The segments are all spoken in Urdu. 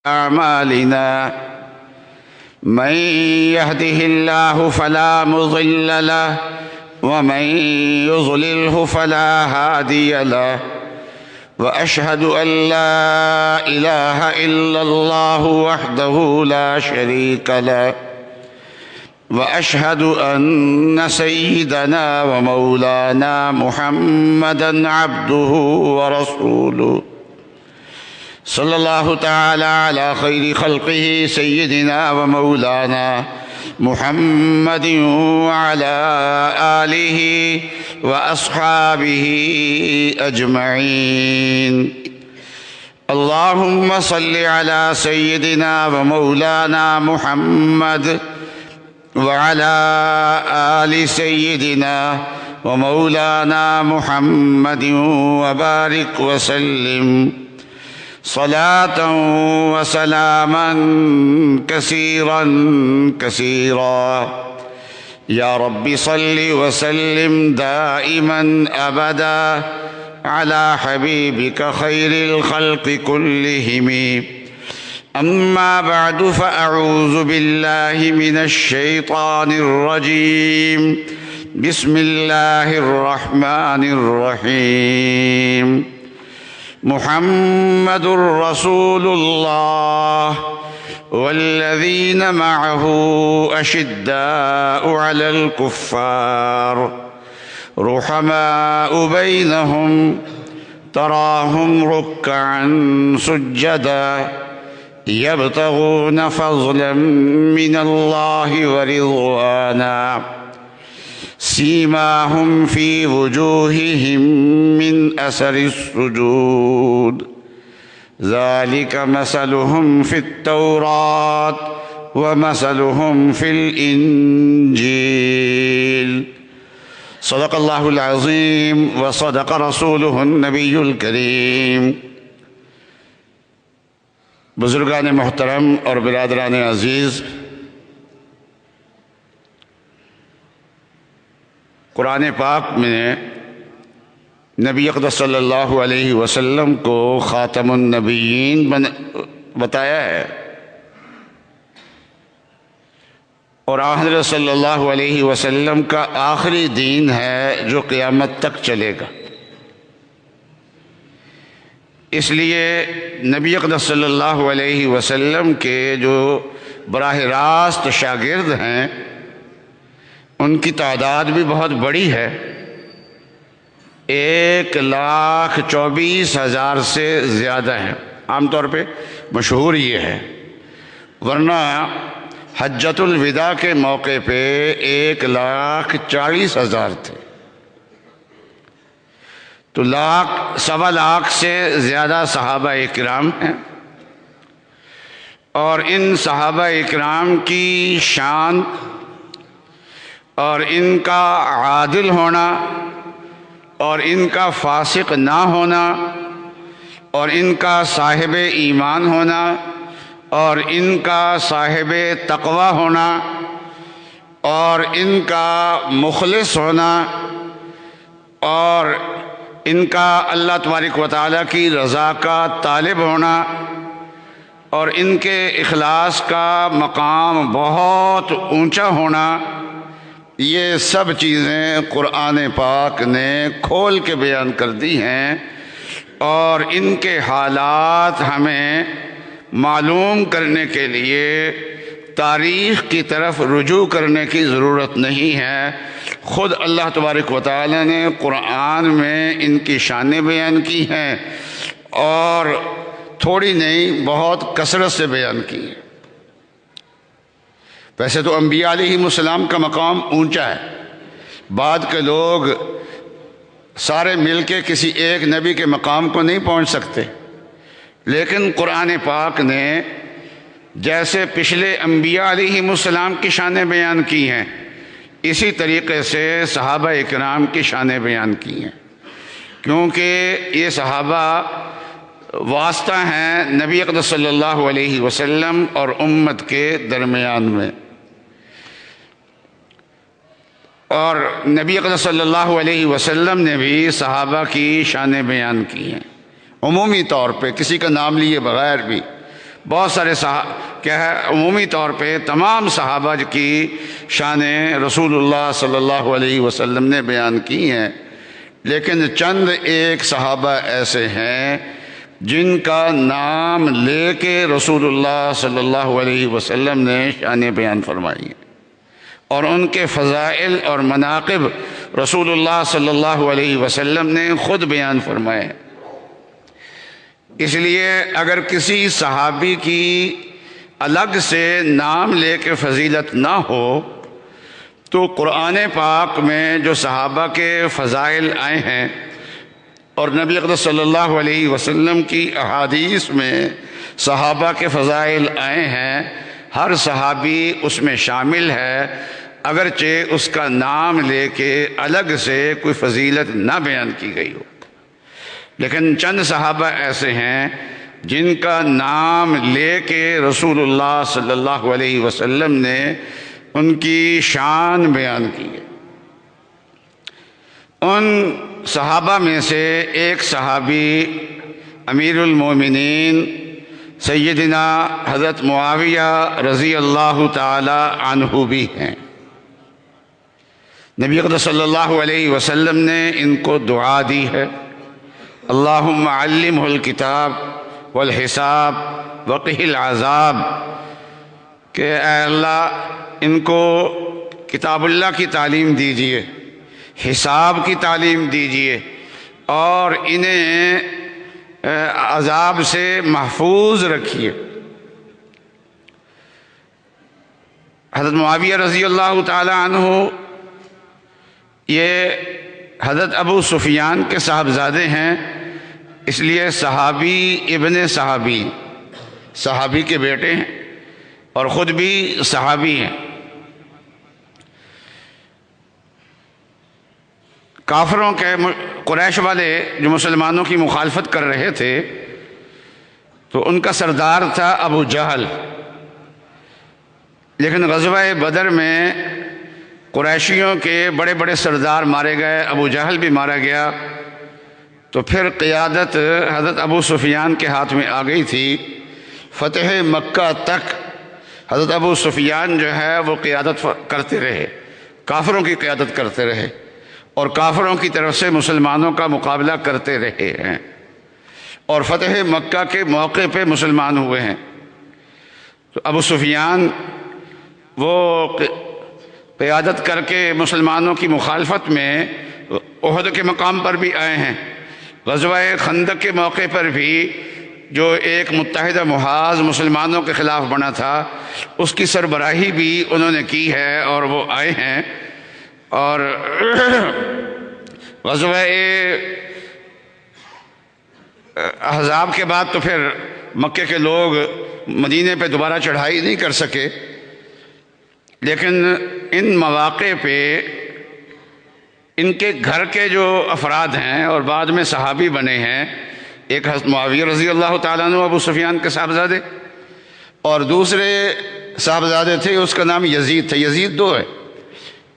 أعمالنا من يهده الله فلا مضل له ومن يضلله فلا هادي له وأشهد أن لا إله إلا الله وحده لا شريك له وأشهد أن سيدنا ومولانا محمدًا عبده ورسوله صلى الله تعالى على خير خلقه سيدنا ومولانا محمد وعلى آله وأصحابه أجمعين. اللهم صل على سيدنا ومولانا محمد وعلى آل سيدنا ومولانا محمد وبارك وسلم صلاة وسلاما كثيرا كثيرا. يا رب صل وسلم دائما أبدا على حبيبك خير الخلق كلهم. أما بعد فأعوذ بالله من الشيطان الرجيم. بسم الله الرحمن الرحيم. محمد رسول الله والذين معه أشداء على الكفار رحماء بينهم تراهم ركعا سجدا يبتغون فضلا من الله ورضوانا سيماهم في وجوههم من أثر السجود ذلك مثلهم في التوراة ومثلهم في الإنجيل. صدق الله العظيم وصدق رسوله النبي الكريم. بزرگان محترم اور برادران عزیز، قرآن پاک میں نبی اقدس صلی اللہ علیہ وسلم کو خاتم النبیین بتایا ہے، اور حضرت صلی اللہ علیہ وسلم کا آخری دین ہے جو قیامت تک چلے گا. اس لیے نبی اقدس صلی اللہ علیہ وسلم کے جو براہ راست شاگرد ہیں ان کی تعداد بھی بہت بڑی ہے، 1,24,000 سے زیادہ ہے. عام طور پہ مشہور یہ ہے، ورنہ حجۃ الوداع کے موقع پہ 1,40,000 تھے. تو 1,00,000 سے زیادہ صحابہ اکرام ہیں، اور ان صحابہ اکرام کی شان اور ان کا عادل ہونا اور ان کا فاسق نہ ہونا اور ان کا صاحب ایمان ہونا اور ان کا صاحب تقوی ہونا اور ان کا مخلص ہونا اور ان کا اللہ تبارک و تعالیٰ کی رضا کا طالب ہونا اور ان کے اخلاص کا مقام بہت اونچا ہونا، یہ سب چیزیں قرآن پاک نے کھول کے بیان کر دی ہیں، اور ان کے حالات ہمیں معلوم کرنے کے لیے تاریخ کی طرف رجوع کرنے کی ضرورت نہیں ہے. خود اللہ تبارک و تعالی نے قرآن میں ان کی شانیں بیان کی ہیں، اور تھوڑی نہیں بہت کثرت سے بیان کی ہیں. ویسے تو انبیاء علیہ السلام کا مقام اونچا ہے، بعد کے لوگ سارے مل کے کسی ایک نبی کے مقام کو نہیں پہنچ سکتے، لیکن قرآن پاک نے جیسے پچھلے انبیاء علیہ السلام کی شانیں بیان کی ہیں، اسی طریقے سے صحابہ اکرام کی شانیں بیان کی ہیں، کیونکہ یہ صحابہ واسطہ ہیں نبی اقدس صلی اللہ علیہ وسلم اور امت کے درمیان میں. اور نبی اقدس صلی اللہ علیہ وسلم نے بھی صحابہ کی شانیں بیان کی ہیں عمومی طور پہ، کسی کا نام لیے بغیر بھی. بہت سارے کیا ہے عمومی طور پہ تمام صحابہ کی شان رسول اللہ صلی اللہ علیہ وسلم نے بیان کی ہیں، لیکن چند ایک صحابہ ایسے ہیں جن کا نام لے کے رسول اللہ صلی اللہ علیہ وسلم نے شانیں بیان فرمائی ہیں، اور ان کے فضائل اور مناقب رسول اللہ صلی اللہ علیہ وسلم نے خود بیان فرمائے ہیں۔ اس لیے اگر کسی صحابی کی الگ سے نام لے کے فضیلت نہ ہو تو قرآن پاک میں جو صحابہ کے فضائل آئے ہیں اور نبی اقدس صلی اللہ علیہ وسلم کی احادیث میں صحابہ کے فضائل آئے ہیں، ہر صحابی اس میں شامل ہے، اگرچہ اس کا نام لے کے الگ سے کوئی فضیلت نہ بیان کی گئی ہو، لیکن چند صحابہ ایسے ہیں جن کا نام لے کے رسول اللہ صلی اللہ علیہ وسلم نے ان کی شان بیان کی ہے۔ ان صحابہ میں سے ایک صحابی امیر المومنین سیدنا حضرت معاویہ رضی اللہ تعالی عنہ بھی ہیں۔ نبی اقدس صلی اللہ علیہ وسلم نے ان کو دعا دی ہے، اللہم علمہ الکتاب والحساب وقہ العذاب، کہ اے اللہ ان کو کتاب اللہ کی تعلیم دیجئے، حساب کی تعلیم دیجئے، اور انہیں عذاب سے محفوظ رکھیے۔ حضرت معاویہ رضی اللہ تعالی عنہ یہ حضرت ابو سفیان کے صاحبزادے ہیں، اس لیے صحابی ابن صحابی، صحابی کے بیٹے ہیں اور خود بھی صحابی ہیں۔ کافروں کے قریش والے جو مسلمانوں کی مخالفت کر رہے تھے تو ان کا سردار تھا ابو جہل، لیکن غزوہ بدر میں قریشیوں کے بڑے بڑے سردار مارے گئے، ابو جہل بھی مارا گیا، تو پھر قیادت حضرت ابو سفیان کے ہاتھ میں آ گئی تھی۔ فتح مکہ تک حضرت ابو سفیان جو ہے وہ قیادت کرتے رہے، کافروں کی قیادت کرتے رہے، اور کافروں کی طرف سے مسلمانوں کا مقابلہ کرتے رہے ہیں، اور فتح مکہ کے موقع پہ مسلمان ہوئے ہیں۔ تو ابو سفیان وہ قیادت کر کے مسلمانوں کی مخالفت میں احد کے مقام پر بھی آئے ہیں، غزوہ خندق کے موقع پر بھی جو ایک متحدہ محاذ مسلمانوں کے خلاف بنا تھا اس کی سربراہی بھی انہوں نے کی ہے، اور وہ آئے ہیں۔ اور غزوہ احزاب کے بعد تو پھر مکے کے لوگ مدینے پہ دوبارہ چڑھائی نہیں کر سکے، لیکن ان مواقع پہ ان کے گھر کے جو افراد ہیں اور بعد میں صحابی بنے ہیں، ایک حضرت معاویہ رضی اللہ تعالیٰ عنہ ابو سفیان کے صاحبزادے، اور دوسرے صاحبزادے تھے اس کا نام یزید تھا۔ یزید دو ہے،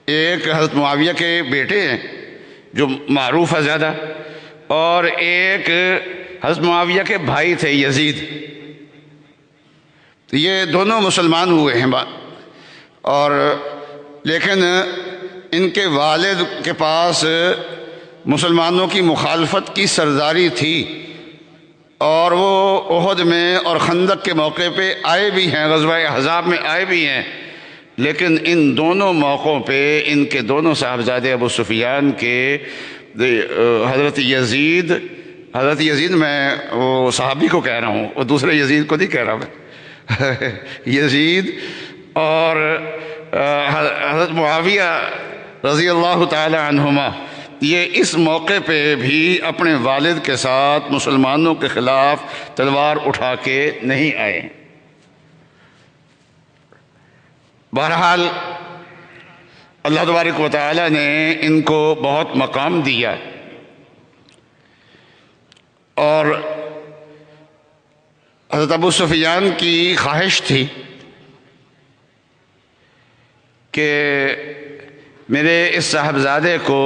ایک حضرت معاویہ کے بیٹے ہیں جو معروف ہے زیادہ، اور ایک حضرت معاویہ کے بھائی تھے یزید۔ تو یہ دونوں مسلمان ہوئے ہیں اور لیکن ان کے والد کے پاس مسلمانوں کی مخالفت کی سرداری تھی، اور وہ احد میں اور خندق کے موقع پہ آئے بھی ہیں، غزوہ احزاب میں آئے بھی ہیں، لیکن ان دونوں موقعوں پہ ان کے دونوں صاحبزادے ابو سفیان کے حضرت یزید میں وہ صحابی کو کہہ رہا ہوں، وہ دوسرے یزید کو نہیں کہہ رہا میں یزید اور حضرت معاویہ رضی اللہ تعالی عنہما یہ اس موقع پہ بھی اپنے والد کے ساتھ مسلمانوں کے خلاف تلوار اٹھا کے نہیں آئے۔ بہرحال اللہ تبارک و تعالی نے ان کو بہت مقام دیا، اور حضرت ابو سفیان کی خواہش تھی کہ میرے اس صاحبزادے کو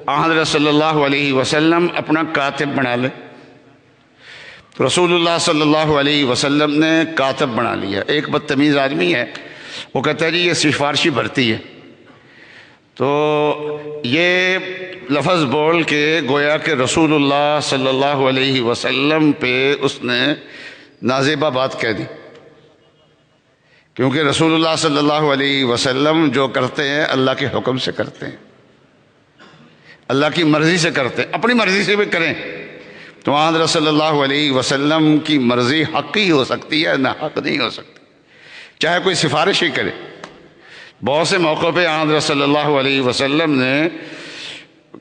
حضرت صلی اللہ علیہ وسلم اپنا کاتب بنا لے۔ تو رسول اللہ صلی اللہ علیہ وسلم نے کاتب بنا لیا. ایک بدتمیز آدمی ہے، وہ کہتا ہے جی یہ سفارشی بھرتی ہے. تو یہ لفظ بول کے گویا کہ رسول اللہ صلی اللہ علیہ وسلم پہ اس نے نازیبہ بات کہہ دی، کیونکہ رسول اللہ صلی اللہ علیہ وسلم جو کرتے ہیں اللہ کے حکم سے کرتے ہیں، اللہ کی مرضی سے کرتے ہیں. اپنی مرضی سے بھی کریں تو حضرت صلی اللہ علیہ وسلم کی مرضی حق ہی ہو سکتی ہے، نہ حق نہیں ہو سکتی، چاہے کوئی سفارش ہی کرے. بہت سے موقع پہ حضرت صلی اللہ علیہ وسلم نے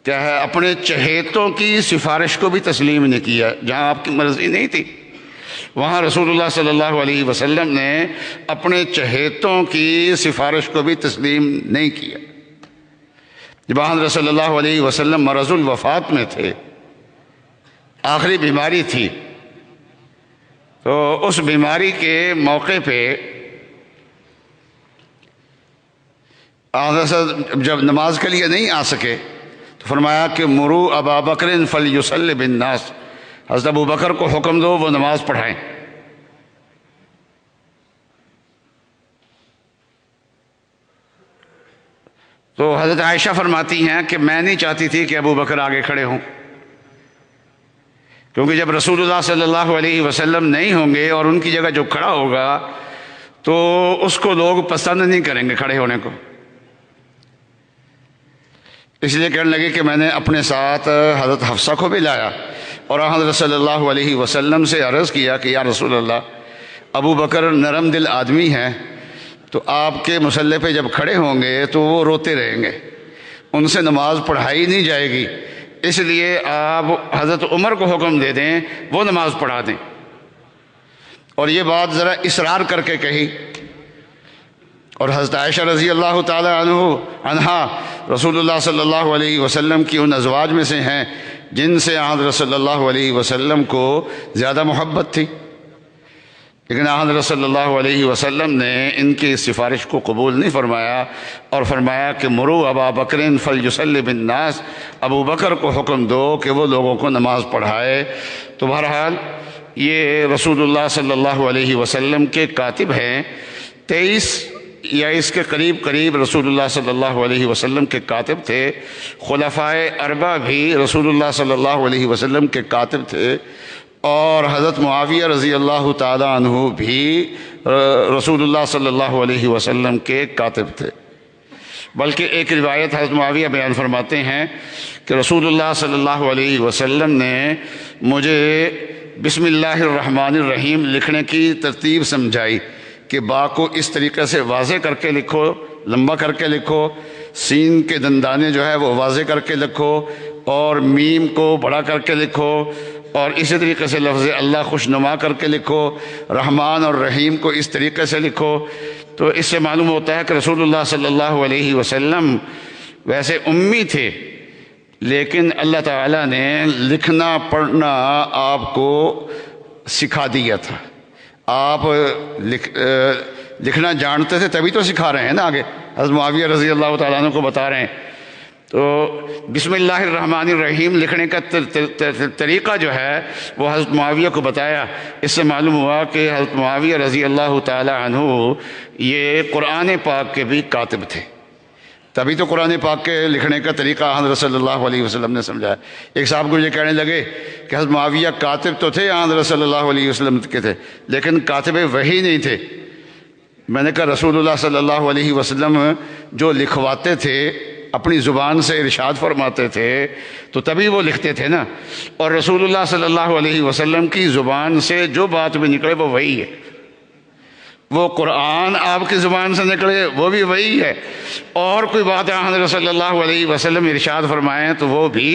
کیا ہے اپنے چہیتوں کی سفارش کو بھی تسلیم نہیں کیا. جہاں آپ کی مرضی نہیں تھی وہاں رسول اللہ صلی اللہ علیہ وسلم نے اپنے چہیتوں کی سفارش کو بھی تسلیم نہیں کیا. جب حضرت صلی اللہ علیہ وسلم مرض الوفات میں تھے، آخری بیماری تھی، تو اس بیماری کے موقع پہ حضرت جب نماز کے لیے نہیں آ سکے تو فرمایا کہ مرو ابا بکر فلیصلی بالناس، حضرت ابو بکر کو حکم دو وہ نماز پڑھائیں. تو حضرت عائشہ فرماتی ہیں کہ میں نہیں چاہتی تھی کہ ابو بکر آگے کھڑے ہوں، کیونکہ جب رسول اللہ صلی اللہ علیہ وسلم نہیں ہوں گے اور ان کی جگہ جو کھڑا ہوگا تو اس کو لوگ پسند نہیں کریں گے کھڑے ہونے کو. اس لیے کہنے لگے کہ میں نے اپنے ساتھ حضرت حفصہ کو بھی لایا اور حضرت صلی اللہ علیہ وسلم سے عرض کیا کہ یا رسول اللہ، ابو بکر نرم دل آدمی ہیں، تو آپ کے مصلی پہ جب کھڑے ہوں گے تو وہ روتے رہیں گے، ان سے نماز پڑھائی نہیں جائے گی، اس لیے آپ حضرت عمر کو حکم دے دیں وہ نماز پڑھا دیں. اور یہ بات ذرا اصرار کر کے کہی. اور حضرت عائشہ رضی اللہ تعالی عنہا رسول اللہ صلی اللہ علیہ وسلم کی ان ازواج میں سے ہیں جن سے حضرت صلی اللہ علیہ وسلم کو زیادہ محبت تھی، لیکن حضرت صلی اللہ علیہ وسلم نے ان کی اس سفارش کو قبول نہیں فرمایا اور فرمایا کہ مرو ابا بکر فلیصلی بالناس، ابو بکر کو حکم دو کہ وہ لوگوں کو نماز پڑھائے. تو بہرحال یہ رسول اللہ صلی اللہ علیہ وسلم کے کاتب ہیں. 23 یا اس کے قریب رسول اللہ صلی اللہ علیہ وسلم کے کاتب تھے. خلفائے اربعہ بھی رسول اللہ صلی اللہ علیہ وسلم کے کاتب تھے، اور حضرت معاویہ رضی اللہ تعالی عنہ بھی رسول اللہ صلی اللہ علیہ وسلم کے کاتب تھے. بلکہ ایک روایت حضرت معاویہ بیان فرماتے ہیں کہ رسول اللہ صلی اللہ علیہ وسلم نے مجھے بسم اللہ الرحمن الرحیم لکھنے کی ترتیب سمجھائی کہ با کو اس طریقے سے واضح کر کے لکھو، لمبا کر کے لکھو، سین کے دندانے جو ہے وہ واضح کر کے لکھو، اور میم کو بڑا کر کے لکھو، اور اسی طریقے سے لفظ اللہ خوشنما کر کے لکھو، رحمان اور رحیم کو اس طریقے سے لکھو. تو اس سے معلوم ہوتا ہے کہ رسول اللہ صلی اللہ علیہ وسلم ویسے امی تھے، لیکن اللہ تعالیٰ نے لکھنا پڑھنا آپ کو سکھا دیا تھا. آپ لکھنا جانتے تھے تبھی تو سکھا رہے ہیں نا. آگے حضرت معاویہ رضی اللہ تعالیٰ عنہ کو بتا رہے ہیں. تو بسم اللہ الرحمن الرحیم لکھنے کا طریقہ جو ہے وہ حضرت معاویہ کو بتایا. اس سے معلوم ہوا کہ حضرت معاویہ رضی اللہ تعالی عنہ یہ قرآن پاک کے بھی کاتب تھے، تبھی تو قرآن پاک کے لکھنے کا طریقہ حضرت صلی اللہ علیہ وسلم نے سمجھایا. ایک صاحب کو یہ کہنے لگے کہ حضرت معاویہ کاتب تو تھے، حضرت صلی اللہ علیہ وسلم کے تھے، لیکن کاتب وحی نہیں تھے. میں نے کہا رسول اللہ صلی اللہ علیہ وسلم جو لکھواتے تھے اپنی زبان سے ارشاد فرماتے تھے تو تبھی وہ لکھتے تھے نا. اور رسول اللہ صلی اللہ علیہ وسلم کی زبان سے جو بات بھی نکلے وہ وہی ہے. وہ قرآن آپ کی زبان سے نکلے وہ بھی وہی ہے، اور کوئی بات حضرت صلی اللہ علیہ وسلم ارشاد فرمائیں تو وہ بھی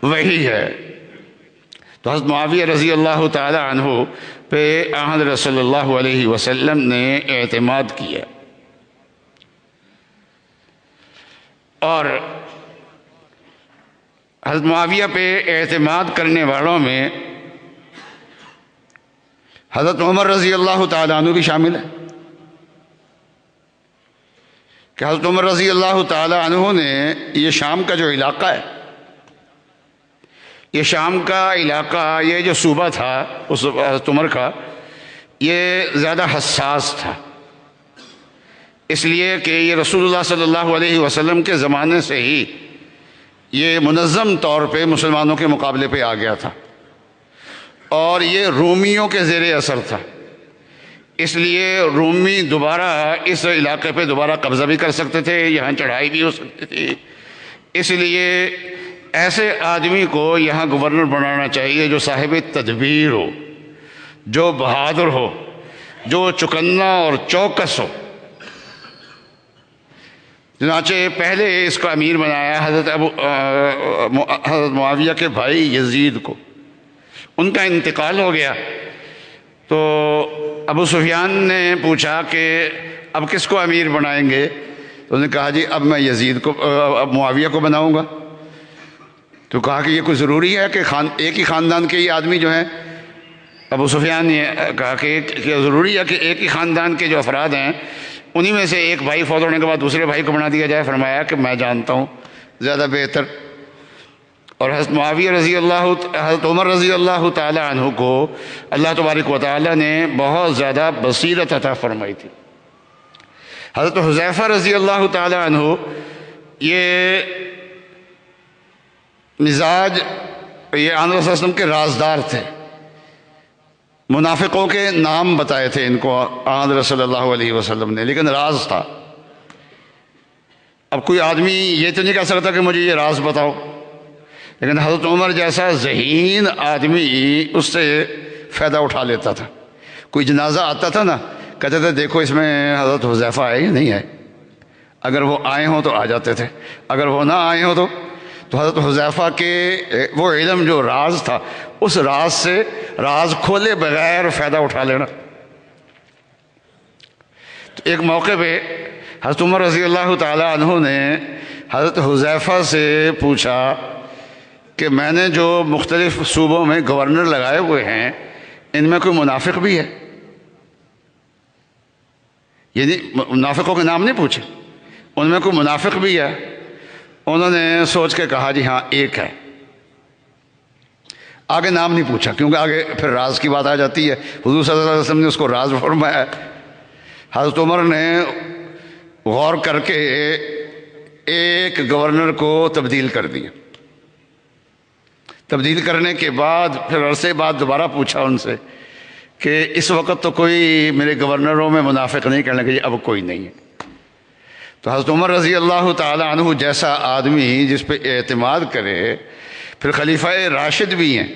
وہی ہے. تو حضرت معاویہ رضی اللہ تعالی عنہ پہ حضرت صلی اللہ علیہ وسلم نے اعتماد کیا. اور حضرت معاویہ پہ اعتماد کرنے والوں میں حضرت عمر رضی اللہ تعالیٰ عنہ بھی شامل ہے کہ حضرت عمر رضی اللہ تعالیٰ عنہ نے یہ شام کا جو علاقہ ہے یہ شام کا علاقہ، یہ جو صوبہ تھا اس حضرت عمر کا، یہ زیادہ حساس تھا، اس لیے کہ یہ رسول اللہ صلی اللہ علیہ وسلم کے زمانے سے ہی یہ منظم طور پہ مسلمانوں کے مقابلے پہ آ گیا تھا، اور یہ رومیوں کے زیر اثر تھا، اس لیے رومی دوبارہ اس علاقے پہ دوبارہ قبضہ بھی کر سکتے تھے، یہاں چڑھائی بھی ہو سکتی تھی۔ اس لیے ایسے آدمی کو یہاں گورنر بنانا چاہیے جو صاحب تدبیر ہو، جو بہادر ہو، جو چکنا اور چوکس ہو۔ چنانچہ پہلے اس کا امیر بنایا حضرت معاویہ کے بھائی یزید کو، ان کا انتقال ہو گیا تو ابو سفیان نے پوچھا کہ اب کس کو امیر بنائیں گے؟ تو انہوں نے کہا جی اب میں یزید کو، اب معاویہ کو بناؤں گا۔ تو کہا کہ یہ کوئی ضروری ہے کہ ایک ہی خاندان کے یہ آدمی جو ہیں؟ ابو سفیان نے کہا کہ ضروری ہے کہ ایک ہی خاندان کے جو افراد ہیں انہی میں سے ایک بھائی فوت ہونے کے بعد دوسرے بھائی کو بنا دیا جائے۔ فرمایا کہ میں جانتا ہوں زیادہ بہتر۔ اور حضرت معاویہ حضرت عمر رضی اللہ تعالی عنہ کو اللہ تبارک و تعالی نے بہت زیادہ بصیرت عطا فرمائی تھی۔ حضرت حذیفہ رضی اللہ تعالی عنہ یہ مزاج، یہ آن صلی اللہ علیہ وسلم کے رازدار تھے، منافقوں کے نام بتائے تھے ان کو آن صلی اللہ علیہ وسلم نے، لیکن راز تھا۔ اب کوئی آدمی یہ تو نہیں کہہ سکتا کہ مجھے یہ راز بتاؤ، لیکن حضرت عمر جیسا ذہین آدمی اس سے فائدہ اٹھا لیتا تھا۔ کوئی جنازہ آتا تھا نا، کہتے تھے دیکھو اس میں حضرت حذیفہ آئے یا نہیں آئے، اگر وہ آئے ہوں تو آ جاتے تھے، اگر وہ نہ آئے ہوں تو حضرت حذیفہ کے وہ علم جو راز تھا، اس راز سے راز کھولے بغیر فائدہ اٹھا لینا۔ تو ایک موقع پہ حضرت عمر رضی اللہ تعالی عنہ نے حضرت حذیفہ سے پوچھا کہ میں نے جو مختلف صوبوں میں گورنر لگائے ہوئے ہیں ان میں کوئی منافق بھی ہے؟ یعنی منافقوں کے نام نہیں پوچھے، ان میں کوئی منافق بھی ہے؟ انہوں نے سوچ کے کہا جی ہاں ایک ہے۔ آگے نام نہیں پوچھا کیونکہ آگے پھر راز کی بات آ جاتی ہے، حضور صلی اللہ علیہ وسلم نے اس کو راز فرمایا ہے۔ حضرت عمر نے غور کر کے ایک گورنر کو تبدیل کر دیا، تبدیل کرنے کے بعد پھر عرصے بعد دوبارہ پوچھا ان سے کہ اس وقت تو کوئی میرے گورنروں میں منافق نہیں، کہنے لگے اب کوئی نہیں ہے۔ تو حضرت عمر رضی اللہ تعالی عنہ جیسا آدمی جس پہ اعتماد کرے، پھر خلیفہ راشد بھی ہیں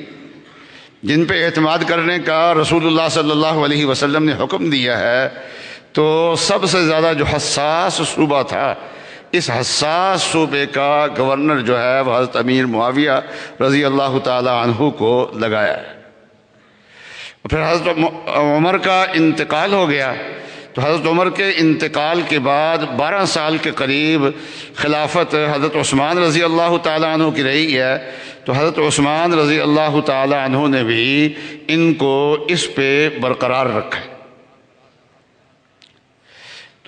جن پہ اعتماد کرنے کا رسول اللہ صلی اللہ علیہ وسلم نے حکم دیا ہے، تو سب سے زیادہ جو حساس صوبہ تھا، اس حساس صوبے کا گورنر جو ہے وہ حضرت امیر معاویہ رضی اللہ تعالی عنہ کو لگایا ہے۔ پھر حضرت عمر کا انتقال ہو گیا، تو حضرت عمر کے انتقال کے بعد 12 سال کے قریب خلافت حضرت عثمان رضی اللہ تعالی عنہ کی رہی ہے۔ تو حضرت عثمان رضی اللہ تعالی عنہ نے بھی ان کو اس پہ برقرار رکھا ہے۔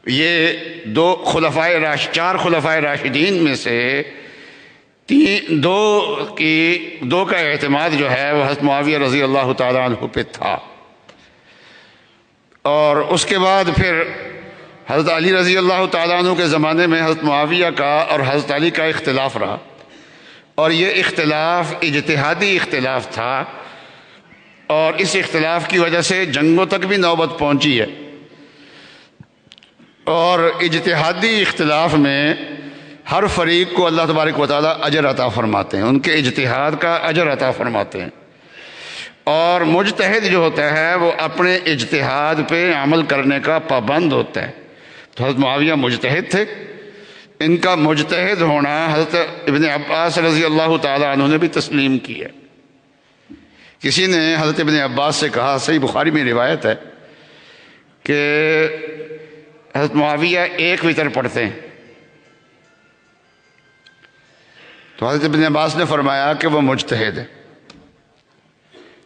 یہ چار خلفائے راشدین میں سے دو کا اعتماد جو ہے وہ حضرت معاویہ رضی اللہ تعالی عنہ پہ تھا، اور اس کے بعد پھر حضرت علی رضی اللہ تعالیٰ عنہ کے زمانے میں حضرت معاویہ کا اور حضرت علی کا اختلاف رہا، اور یہ اختلاف اجتہادی اختلاف تھا، اور اس اختلاف کی وجہ سے جنگوں تک بھی نوبت پہنچی ہے۔ اور اجتہادی اختلاف میں ہر فریق کو اللہ تبارک و تعالیٰ اجر عطا فرماتے ہیں، ان کے اجتہاد کا اجر عطا فرماتے ہیں، اور مجتہد جو ہوتا ہے وہ اپنے اجتہاد پہ عمل کرنے کا پابند ہوتا ہے۔ تو حضرت معاویہ مجتہد تھے، ان کا مجتہد ہونا حضرت ابن عباس رضی اللہ تعالی عنہ نے بھی تسلیم کیا۔ کسی نے حضرت ابن عباس سے کہا، صحیح بخاری میں روایت ہے کہ حضرت معاویہ ایک وتر پڑھتے ہیں، تو حضرت ابن عباس نے فرمایا کہ وہ مجتہد ہے۔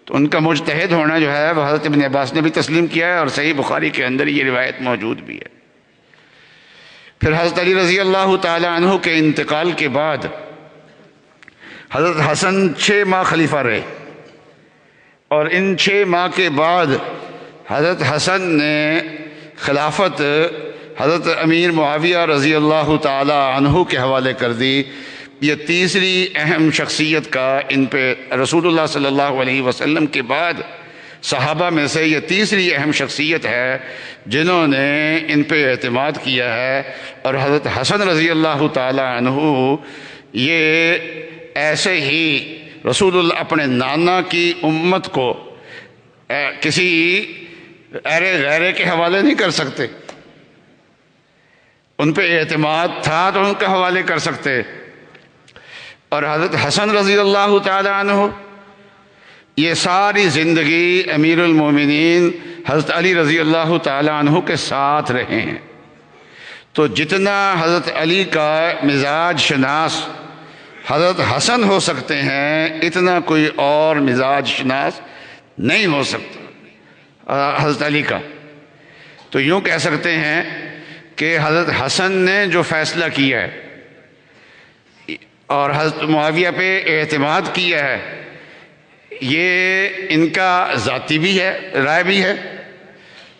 تو ان کا مجتہد ہونا جو ہے وہ حضرت ابن عباس نے بھی تسلیم کیا ہے، اور صحیح بخاری کے اندر یہ روایت موجود بھی ہے۔ پھر حضرت علی رضی اللہ تعالی عنہ کے انتقال کے بعد حضرت حسن 6 ماہ خلیفہ رہے، اور ان 6 ماہ کے بعد حضرت حسن نے خلافت حضرت امیر معاویہ رضی اللہ تعالی عنہ کے حوالے کر دی۔ یہ تیسری اہم شخصیت کا ان پہ رسول اللہ صلی اللہ علیہ وسلم کے بعد صحابہ میں سے یہ تیسری اہم شخصیت ہے جنہوں نے ان پہ اعتماد کیا ہے۔ اور حضرت حسن رضی اللہ تعالی عنہ یہ ایسے ہی رسول اللہ اپنے نانا کی امت کو کسی ارے غیرے کے حوالے نہیں کر سکتے، ان پہ اعتماد تھا تو ان کے حوالے کر سکتے۔ اور حضرت حسن رضی اللہ تعالی عنہ یہ ساری زندگی امیر المومنین حضرت علی رضی اللہ تعالی عنہ کے ساتھ رہے ہیں، تو جتنا حضرت علی کا مزاج شناس حضرت حسن ہو سکتے ہیں اتنا کوئی اور مزاج شناس نہیں ہو سکتا حضرت علی کا۔ تو یوں کہہ سکتے ہیں کہ حضرت حسن نے جو فیصلہ کیا ہے اور حضرت معاویہ پہ اعتماد کیا ہے یہ ان کا ذاتی بھی ہے، رائے بھی ہے،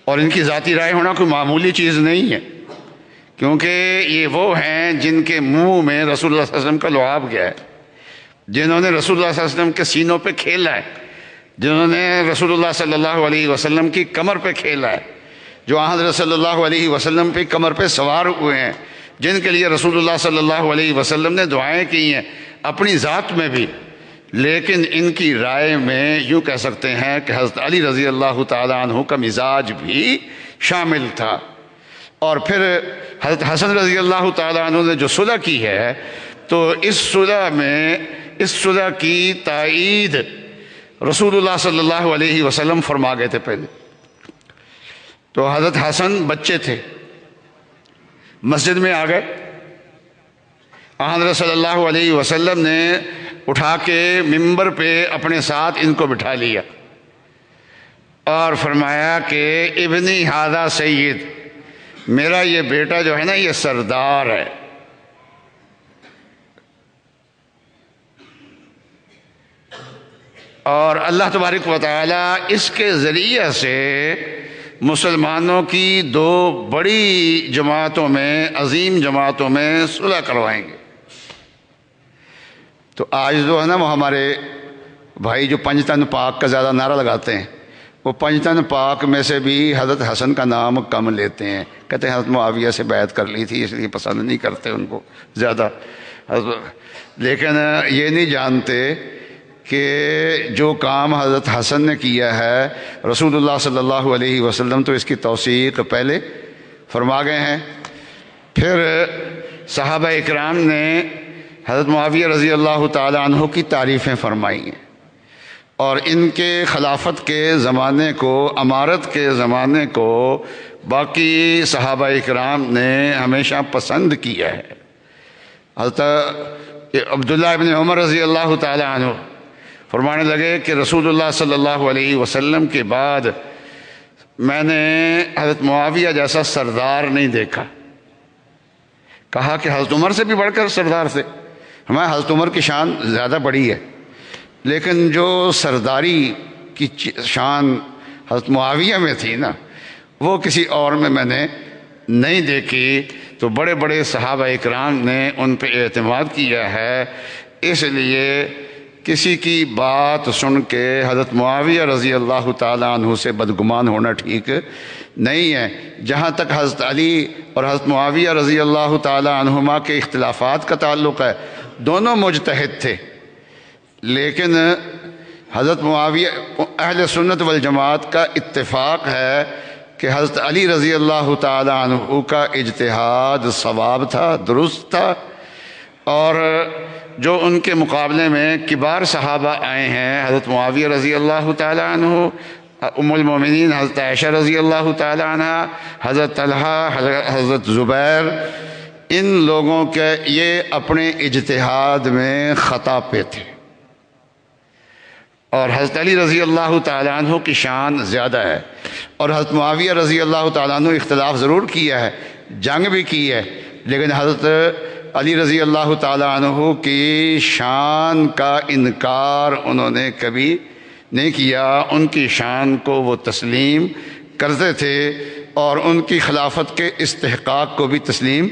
اور ان کی ذاتی رائے ہونا کوئی معمولی چیز نہیں ہے، کیونکہ یہ وہ ہیں جن کے منہ میں رسول اللہ صلی اللہ علیہ وسلم کا لعاب گیا ہے، جنہوں نے رسول اللہ صلی اللہ علیہ وسلم کے سینوں پہ کھیلا ہے، جنہوں نے رسول اللہ صلی اللہ علیہ وسلم کی کمر پہ کھیلا ہے، جو حضرت صلی اللہ علیہ وسلم پہ کمر پہ سوار ہوئے ہیں، جن کے لیے رسول اللہ صلی اللہ علیہ وسلم نے دعائیں کی ہیں اپنی ذات میں بھی۔ لیکن ان کی رائے میں یوں کہہ سکتے ہیں کہ حضرت علی رضی اللہ تعالیٰ عنہ کا مزاج بھی شامل تھا۔ اور پھر حضرت حسن رضی اللہ تعالیٰ عنہ نے جو صلح کی ہے تو اس صلح کی تائید رسول اللہ صلی اللہ علیہ وسلم فرما گئے تھے پہلے۔ تو حضرت حسن بچے تھے، مسجد میں آ گئے، حضرت صلی اللہ علیہ وسلم نے اٹھا کے ممبر پہ اپنے ساتھ ان کو بٹھا لیا اور فرمایا کہ ابنی ھذا سید، میرا یہ بیٹا جو ہے نا یہ سردار ہے، اور اللہ تبارک و تعالی اس کے ذریعے سے مسلمانوں کی 2 بڑی جماعتوں میں، عظیم جماعتوں میں صلح کروائیں گے۔ تو آج جو ہے نا وہ ہمارے بھائی جو پنجتن پاک کا زیادہ نعرہ لگاتے ہیں، وہ پنجتن پاک میں سے بھی حضرت حسن کا نام کم لیتے ہیں، کہتے ہیں حضرت معاویہ سے بیعت کر لی تھی اس لیے پسند نہیں کرتے ان کو زیادہ، لیکن یہ نہیں جانتے کہ جو کام حضرت حسن نے کیا ہے رسول اللہ صلی اللہ علیہ وسلم تو اس کی توثیق پہلے فرما گئے ہیں۔ پھر صحابہ اکرام نے حضرت معاویہ رضی اللہ تعالی عنہ کی تعریفیں فرمائی ہیں، اور ان کے خلافت کے زمانے کو، امارت کے زمانے کو باقی صحابہ اکرام نے ہمیشہ پسند کیا ہے۔ حضرت عبداللہ ابن عمر رضی اللہ تعالی عنہ فرمانے لگے کہ رسول اللہ صلی اللہ علیہ وسلم کے بعد میں نے حضرت معاویہ جیسا سردار نہیں دیکھا۔ کہا کہ حضرت عمر سے بھی بڑھ کر سردار تھے، ہمیں حضرت عمر کی شان زیادہ بڑی ہے، لیکن جو سرداری کی شان حضرت معاویہ میں تھی نا وہ کسی اور میں نے نہیں دیکھی۔ تو بڑے بڑے صحابہ اکرام نے ان پہ اعتماد کیا ہے، اس لیے کسی کی بات سن کے حضرت معاویہ رضی اللہ تعالیٰ عنہ سے بدگمان ہونا ٹھیک نہیں ہے۔ جہاں تک حضرت علی اور حضرت معاویہ رضی اللہ تعالیٰ عنہما کے اختلافات کا تعلق ہے، دونوں مجتہد تھے، لیکن حضرت معاویہ اہل سنت والجماعت کا اتفاق ہے کہ حضرت علی رضی اللہ تعالیٰ عنہ کا اجتہاد صواب تھا، درست تھا، اور جو ان کے مقابلے میں کبار صحابہ آئے ہیں، حضرت معاویہ رضی اللہ تعالیٰ عنہ، ام المومنین حضرت عائشہ رضی اللہ تعالیٰ عنہ، حضرت طلحہ، حضرت زبیر، ان لوگوں کے یہ اپنے اجتہاد میں خطا پہ تھے، اور حضرت علی رضی اللہ تعالیٰ عنہ کی شان زیادہ ہے، اور حضرت معاویہ رضی اللہ تعالیٰ عنہ اختلاف ضرور کیا ہے، جنگ بھی کی ہے، لیکن حضرت علی رضی اللہ تعالیٰ عنہ کی شان کا انکار انہوں نے کبھی نہیں کیا، ان کی شان کو وہ تسلیم کرتے تھے اور ان کی خلافت کے استحقاق کو بھی تسلیم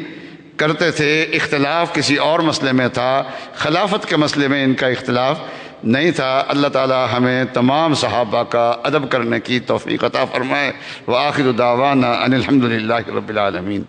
کرتے تھے۔ اختلاف کسی اور مسئلے میں تھا، خلافت کے مسئلے میں ان کا اختلاف نہیں تھا۔ اللہ تعالی ہمیں تمام صحابہ کا ادب کرنے کی توفیق عطا فرمائے۔ وآخر دعوانا ان الحمد للہ رب العالمین۔